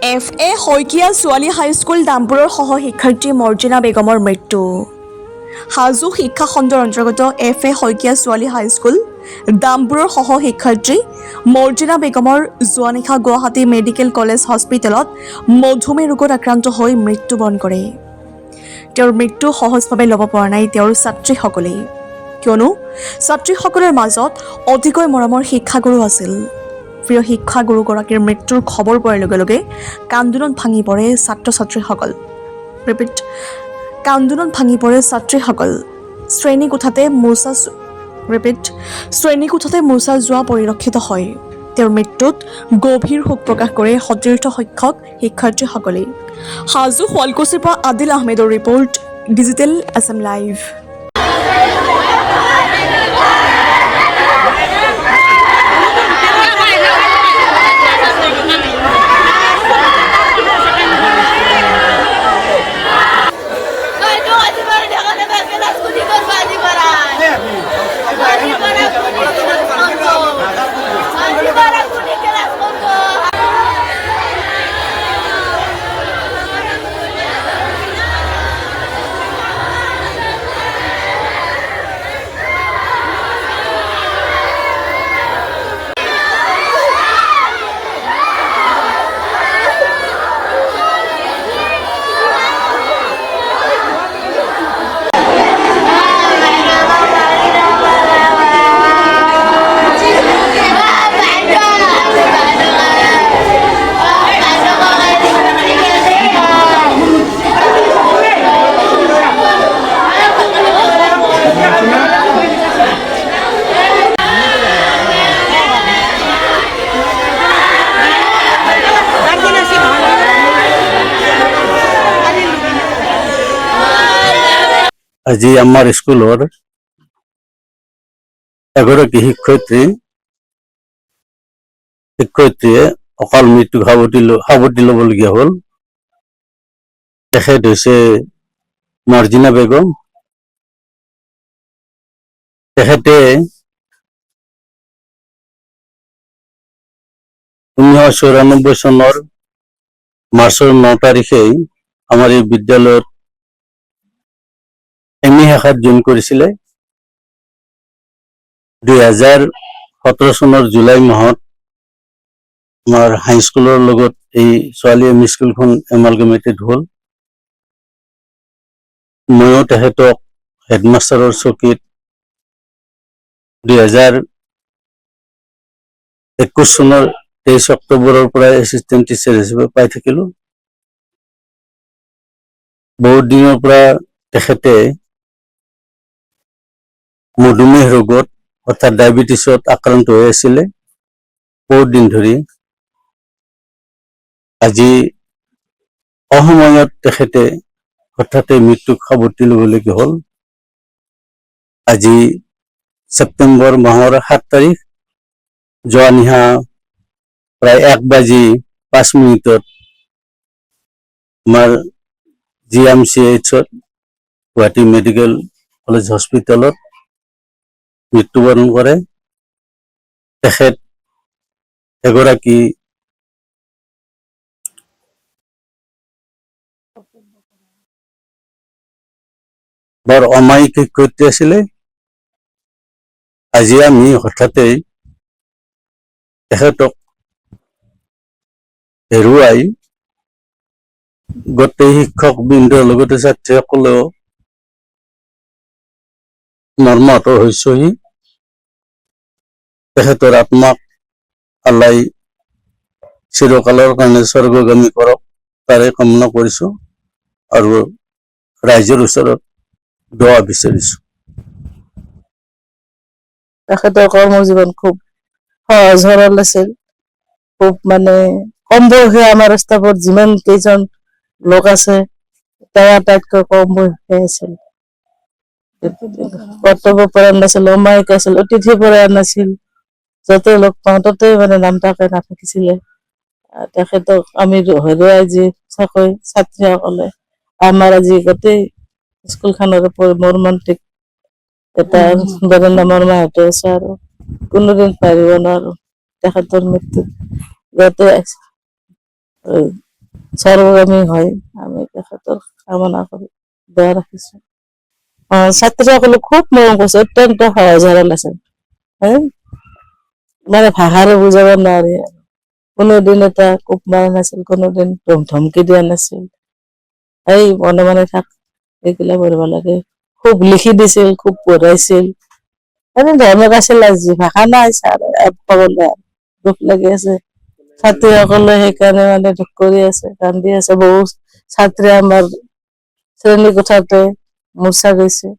FA Saikia ছোৱালী high school দামপুৰৰ সহশিক্ষাৰ্থী Marjina বেগমৰ মৃত্যু। হাজো শিক্ষা খণ্ডৰ অন্তৰ্গত FA শইকীয়া ছোৱালী হাইস্কুল দামপুৰৰ সহশিক্ষাৰ্থী মৰ্জিনা বেগমৰ যোৱা নিশা গুৱাহাটী মেডিকেল কলেজ হস্পিটেলত মধুমেহ ৰোগত আক্ৰান্ত হৈ মৃত্যুবৰণ কৰে। তেওঁৰ মৃত্যু সহজভাৱে ল'ব পৰা নাই তেওঁৰ ছাত্ৰীসকলে, কিয়নো ছাত্ৰীসকলৰ মাজত অতিকৈ মৰমৰ শিক্ষাগুৰু আছিল। প্ৰিয় শিক্ষাগুৰুগৰাকীৰ মৃত্যুৰ খবৰ পোৱাৰ লগে লগে কান্দোনত ভাঙি পৰে ছাত্ৰ-ছাত্ৰীসকল। কান্দোনত ভাঙি পৰে ছাত্ৰীসকল। শ্ৰেণীকোঠাতে মূৰ্ছা যোৱা পৰিলক্ষিত হয়। তেওঁৰ মৃত্যুত গভীৰ শোক প্ৰকাশ কৰে সতীৰ্থ শিক্ষক শিক্ষাৰ্থীসকলে। হাজো শুৱালকুছিৰ পৰা আদিল আহমেদৰ ৰিপৰ্ট, ডিজিটেল আছাম লাইভ। আজি আমাৰ স্কুলৰ এগৰাকী শিক্ষয়িত্ৰীয়ে অকাল মৃত্যুক সাৱটি ল'বলগীয়া হ'ল। তেখেত হৈছে মৰ্জিনা বেগম। তেখেতে 1994 চনৰ মাৰ্চৰ 9 তাৰিখে আমাৰ এই বিদ্যালয়ত ME শাখাত জইন কৰিছিলে। 2017 চনৰ জুলাই মাহত আমাৰ হাইস্কুলৰ লগত এই ছোৱালী ME স্কুলখন এমালগামেটেড হ'ল। ময়ো তেখেতক হেডমাষ্টাৰৰ চকীত 2021 চনৰ 23 অক্টোবৰৰ পৰা এছিষ্টেণ্ট টিচাৰ হিচাপে পাই থাকিলোঁ। বহুত দিনৰ পৰা তেখেতে মধুমেহ ৰোগত অৰ্থাৎ ডায়েবেটিছত আক্ৰান্ত হৈ আছিলে বহুত দিন ধৰি। আজি অসময়ত তেখেতে হঠাতে মৃত্যুক সাৱটি ল'বলগীয়া হ'ল। আজি ছেপ্টেম্বৰ মাহৰ 7 তাৰিখ যোৱা নিশা প্ৰায় 1:05 আমাৰ GMCHত গুৱাহাটী মেডিকেল কলেজ হস্পিটেলত মৃত্যুবৰণ কৰে। তেখেত এগৰাকী বৰ অমায়িক শিক্ষয়িত্ৰী আছিলে। আজি আমি হঠাতেই তেখেতক হেৰুৱাই গোটেই শিক্ষকবৃন্দৰ লগতে ছাত্ৰীসকলেও মৰ্মাহত হৈছেহি। তেখেতৰ আত্মাক আল্লাই চিৰকালৰ কাৰণে স্বৰ্গগামী কৰক তাৰে কামনা কৰিছো আৰু ৰাইজৰ ওচৰত দোৱা বিচাৰিছো। তেখেতৰ কৰ্মজীৱন খুব সহজ সৰল আছিল। খুব কম বয়সীয়া আমাৰ ষ্টাফত যিমান কেইজন লোক আছে তেওঁ আটাইতকৈ কম বয়সীয়া আছিল। কৰ্তব্যপৰায়ণ নাছিল, অমায়িক আছিল, অতিথিপৰায়ণ নাছিল। য'তে লগ পাওঁ ততে নাম তাকে নাথাকিছিলে। তেখেতক আমি হেৰুৱাই যি ছাত্ৰীসকলে আমাৰ আজি গোটেই স্কুলখনৰ মৰ্মান্তিক এটা বেদনা মৰ্মাহত আছে আৰু কোনোদিন পাৰিব নোৱাৰো তেখেতৰ মৃত্যু যাতে স্বৰ্গগামী হয় আমি তেখেতৰ কামনা কৰি দোৱা ৰাখিছো। ছাত্ৰীসকলে খুব মৰম কৰিছে, অত্যন্ত সহজ সৰল আছে। মানে ভাষাৰে বুজাব নোৱাৰি আৰু। কোনোদিন এটা কোব মাৰা নাছিল, কোনোদিন ধমকি দিয়া নাছিল। এই মনে মনে থাক, এইগিলা কৰিব লাগে। খুব লিখি দিছিল, খুব পঢ়াইছিল। এনে ধৰণৰ আছিল আজি ভাষা নাই ছাৰ ক'বলৈ দুখ লাগি আছে। ছাত্ৰীসকলে সেইকাৰণে মানে দুখ কৰি আছে, কান্দি আছে। বহু ছাত্ৰী আমাৰ শ্ৰেণী কোঠাতে মূৰ্ছা গৈছে।